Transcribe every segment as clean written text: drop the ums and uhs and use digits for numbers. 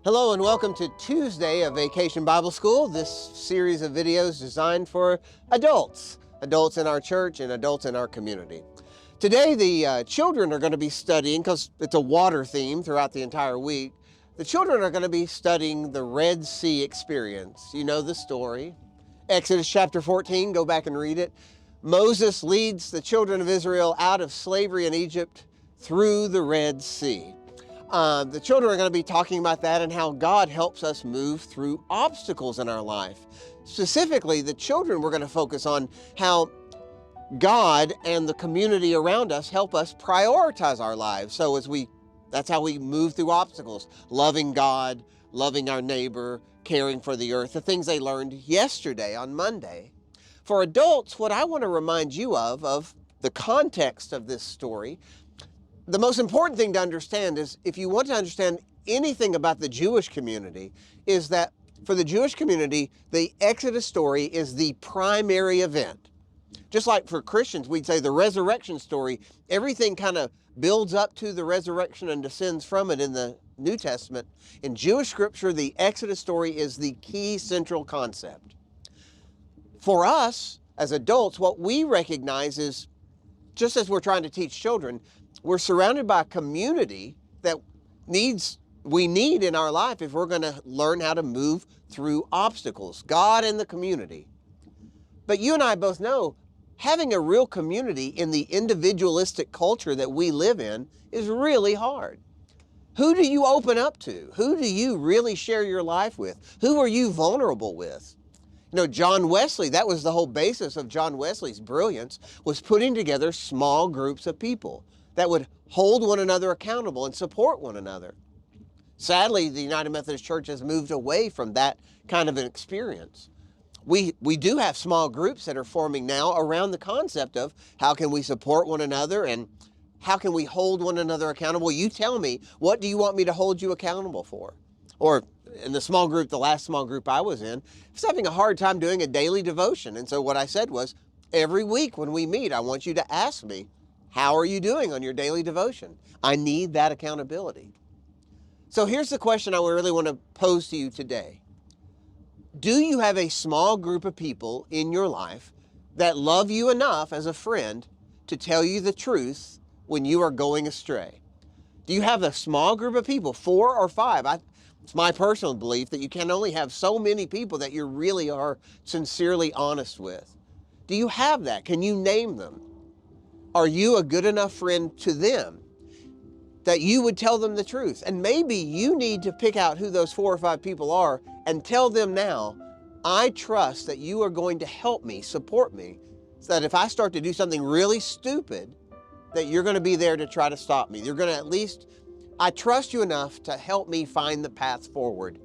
Hello and welcome to Tuesday of Vacation Bible School. This series of videos designed for adults in our church and adults in our community. Today the children are going to be studying, because it's a water theme throughout the entire week, the children are going to be studying the Red Sea experience. You know the story. Exodus chapter 14, go back and read it. Moses leads the children of Israel out of slavery in Egypt through the Red Sea. The children are going to be talking about that and how God helps us move through obstacles in our life. Specifically, the children, we're going to focus on how God and the community around us help us prioritize our lives. So that's how we move through obstacles. Loving God, loving our neighbor, caring for the earth, the things they learned yesterday on Monday. For adults, what I want to remind you of the context of this story. The most important thing to understand is, if you want to understand anything about the Jewish community, is that for the Jewish community, the Exodus story is the primary event. Just like for Christians, we'd say the resurrection story, everything kind of builds up to the resurrection and descends from it in the New Testament. In Jewish scripture, the Exodus story is the key central concept. For us, as adults, what we recognize is, just as we're trying to teach children, we're surrounded by a community that we need in our life if we're going to learn how to move through obstacles. God and the community. But you and I both know having a real community in the individualistic culture that we live in is really hard. Who do you open up to? Who do you really share your life with? Who are you vulnerable with? You know, John Wesley, that was the whole basis of John Wesley's brilliance, was putting together small groups of people that would hold one another accountable and support one another. Sadly, the United Methodist Church has moved away from that kind of an experience. We do have small groups that are forming now around the concept of how can we support one another and how can we hold one another accountable. You tell me, what do you want me to hold you accountable for? Or in the small group, the last small group I was in, I was having a hard time doing a daily devotion. And so what I said was, every week when we meet, I want you to ask me, how are you doing on your daily devotion? I need that accountability. So here's the question I really want to pose to you today. Do you have a small group of people in your life that love you enough as a friend to tell you the truth when you are going astray? Do you have a small group of people, 4 or 5? It's my personal belief that you can only have so many people that you really are sincerely honest with. Do you have that? Can you name them? Are you a good enough friend to them that you would tell them the truth? And maybe you need to pick out who those 4 or 5 people are and tell them now, I trust that you are going to help me, support me, so that if I start to do something really stupid, that you're going to be there to try to stop me. You're going to at least, I trust you enough to help me find the path forward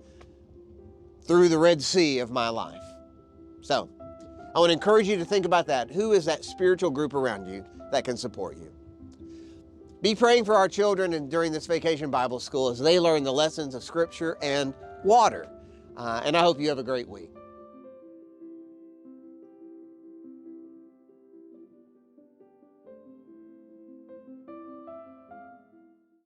through the Red Sea of my life. So, I want to encourage you to think about that. Who is that spiritual group around you that can support you? Be praying for our children and during this Vacation Bible School as they learn the lessons of Scripture and water. And I hope you have a great week.